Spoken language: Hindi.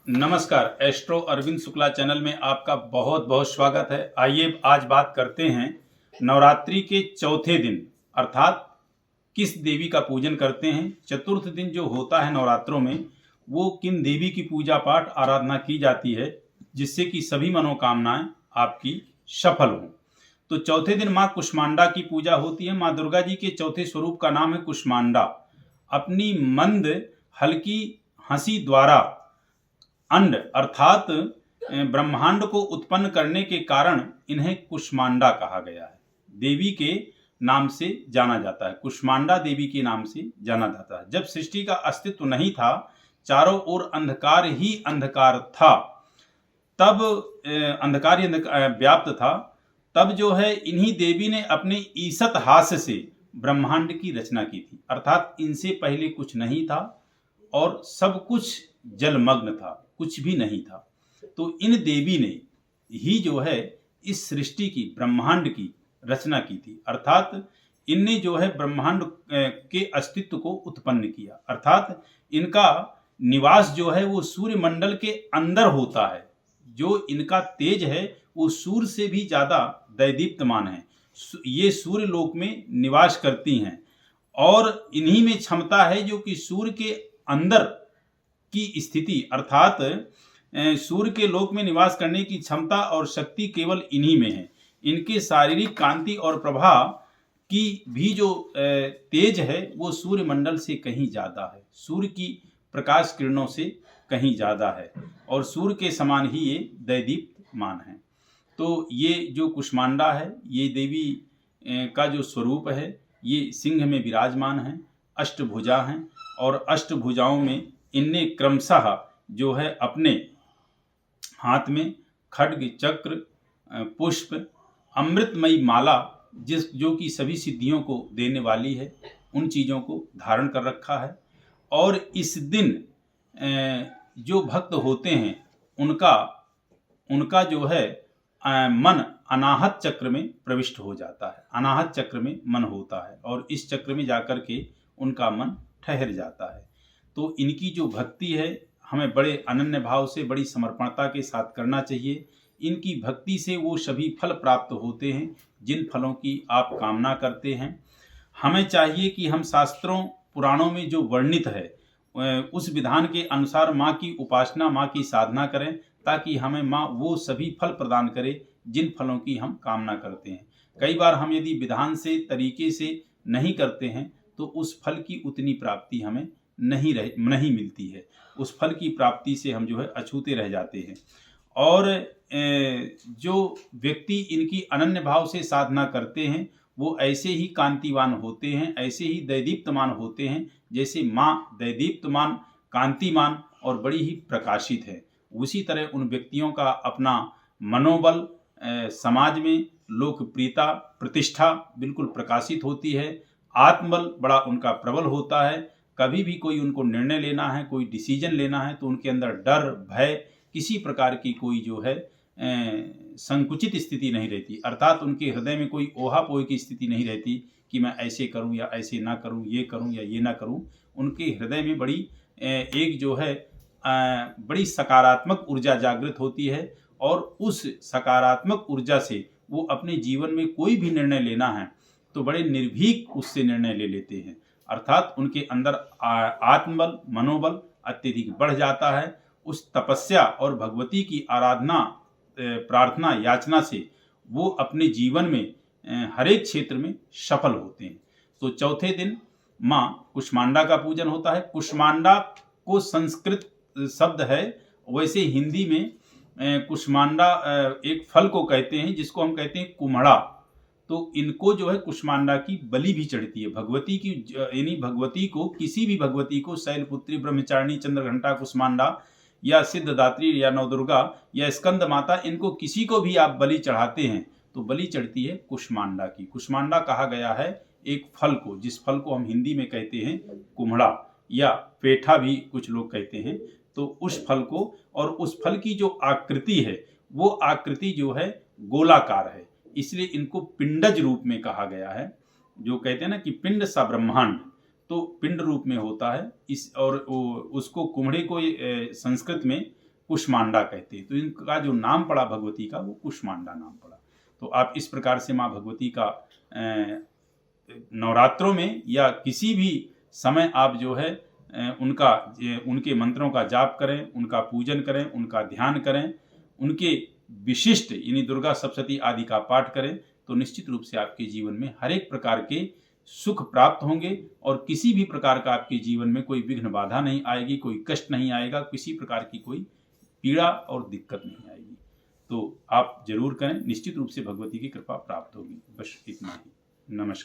नमस्कार। एस्ट्रो अरविंद शुक्ला चैनल में आपका बहुत बहुत स्वागत है। आइए आज बात करते हैं नवरात्रि के चौथे दिन अर्थात किस देवी का पूजन करते हैं। चतुर्थ दिन जो होता है नवरात्रों में, वो किन देवी की पूजा पाठ आराधना की जाती है जिससे कि सभी मनोकामनाएं आपकी सफल हों। तो चौथे दिन माँ कुष्मांडा की पूजा होती है। माँ दुर्गा जी के चौथे स्वरूप का नाम है कुष्मांडा। अपनी मंद हल्की हंसी द्वारा अंड अर्थात ब्रह्मांड को उत्पन्न करने के कारण इन्हें कुष्मांडा कहा गया है। देवी के नाम से जाना जाता है, कुष्मांडा देवी के नाम से जाना जाता है। जब सृष्टि का अस्तित्व नहीं था, चारों ओर अंधकार ही अंधकार था, तब अंधकार ही व्याप्त था, तब जो है इन्हीं देवी ने अपने ईसत हास्य से ब्रह्मांड की रचना की थी। अर्थात इनसे पहले कुछ नहीं था और सब कुछ जलमग्न था, कुछ भी नहीं था। तो इन देवी ने ही जो है इस सृष्टि की, ब्रह्मांड की रचना की थी। अर्थात इनने जो है ब्रह्मांड के अस्तित्व को उत्पन्न किया। अर्थात इनका निवास जो है वो सूर्य मंडल के अंदर होता है। जो इनका तेज है वो सूर्य से भी ज्यादा दैदीप्यमान है। ये सूर्य लोक में निवास करती हैं और इन्हीं में क्षमता है जो कि सूर्य के अंदर की स्थिति अर्थात सूर्य के लोक में निवास करने की क्षमता और शक्ति केवल इन्हीं में है। इनके शारीरिक कांति और प्रभाव की भी जो तेज है वो सूर्य मंडल से कहीं ज्यादा है, सूर्य की प्रकाश किरणों से कहीं ज्यादा है और सूर्य के समान ही ये दैदीप्यमान है। तो ये जो कुष्मांडा है, ये देवी का जो स्वरूप है, ये सिंह में विराजमान है, अष्टभुजा हैं और अष्टभुजाओं में इनने क्रमशः जो है अपने हाथ में खड्ग, चक्र, पुष्प, अमृतमयी माला जो कि सभी सिद्धियों को देने वाली है, उन चीज़ों को धारण कर रखा है। और इस दिन जो भक्त होते हैं उनका जो है मन अनाहत चक्र में प्रविष्ट हो जाता है। अनाहत चक्र में मन होता है और इस चक्र में जाकर के उनका मन ठहर जाता है। तो इनकी जो भक्ति है हमें बड़े अनन्य भाव से, बड़ी समर्पणता के साथ करना चाहिए। इनकी भक्ति से वो सभी फल प्राप्त होते हैं जिन फलों की आप कामना करते हैं। हमें चाहिए कि हम शास्त्रों पुराणों में जो वर्णित है उस विधान के अनुसार माँ की उपासना, माँ की साधना करें ताकि हमें माँ वो सभी फल प्रदान करे जिन फलों की हम कामना करते हैं। कई बार हम यदि विधान से, तरीके से नहीं करते हैं तो उस फल की उतनी प्राप्ति हमें नहीं मिलती है। उस फल की प्राप्ति से हम जो है अछूते रह जाते हैं। और जो व्यक्ति इनकी अनन्य भाव से साधना करते हैं वो ऐसे ही कांतिवान होते हैं, ऐसे ही दैदीप्यमान होते हैं जैसे माँ दैदीप्यमान, कांतिमान और बड़ी ही प्रकाशित है। उसी तरह उन व्यक्तियों का अपना मनोबल, समाज में लोकप्रियता, प्रतिष्ठा बिल्कुल प्रकाशित होती है। आत्मबल बड़ा उनका प्रबल होता है। कभी भी कोई उनको निर्णय लेना है, कोई डिसीजन लेना है तो उनके अंदर डर, भय, किसी प्रकार की कोई जो है संकुचित स्थिति नहीं रहती। अर्थात उनके हृदय में कोई ओहापोह की स्थिति नहीं रहती कि मैं ऐसे करूं या ऐसे ना करूं, ये करूं या ये ना करूं। उनके हृदय में बड़ी एक जो है बड़ी सकारात्मक ऊर्जा जागृत होती है और उस सकारात्मक ऊर्जा से वो अपने जीवन में कोई भी निर्णय लेना है तो बड़े निर्भीक उससे निर्णय ले लेते हैं। अर्थात उनके अंदर आत्मबल, मनोबल अत्यधिक बढ़ जाता है। उस तपस्या और भगवती की आराधना, प्रार्थना, याचना से वो अपने जीवन में हर एक क्षेत्र में सफल होते हैं। तो चौथे दिन माँ कुष्मांडा का पूजन होता है। कुष्मांडा को संस्कृत शब्द है, वैसे हिंदी में कुष्मांडा एक फल को कहते हैं जिसको हम कहते हैं कुम्हड़ा। तो इनको जो है कुष्मांडा की बलि भी चढ़ती है भगवती की, यानी भगवती को, किसी भी भगवती को, शैलपुत्री, ब्रह्मचारिणी, चंद्रघंटा, कुष्मांडा या सिद्धदात्री या नवदुर्गा या स्कंद माता, इनको किसी को भी आप बलि चढ़ाते हैं तो बलि चढ़ती है कुष्मांडा की। कुष्मांडा कहा गया है एक फल को, जिस फल को हम हिंदी में कहते हैं कुम्हड़ा या पेठा भी कुछ लोग कहते हैं। तो उस फल को, और उस फल की जो आकृति है वो आकृति जो है गोलाकार है, इसलिए इनको पिंडज रूप में कहा गया है। जो कहते हैं ना कि पिंड सा ब्रह्मांड, तो पिंड रूप में होता है। इस और उसको कुम्हड़े को संस्कृत में कुष्मांडा कहते हैं। तो इनका जो नाम पड़ा भगवती का वो कुष्मांडा नाम पड़ा। तो आप इस प्रकार से माँ भगवती का नवरात्रों में या किसी भी समय आप जो है उनके मंत्रों का जाप करें, उनका पूजन करें, उनका ध्यान करें, उनके विशिष्ट यानी दुर्गा सप्तशती आदि का पाठ करें, तो निश्चित रूप से आपके जीवन में हर एक प्रकार के सुख प्राप्त होंगे और किसी भी प्रकार का आपके जीवन में कोई विघ्न बाधा नहीं आएगी, कोई कष्ट नहीं आएगा, किसी प्रकार की कोई पीड़ा और दिक्कत नहीं आएगी। तो आप जरूर करें, निश्चित रूप से भगवती की कृपा प्राप्त होगी। बस इतना ही। नमस्कार।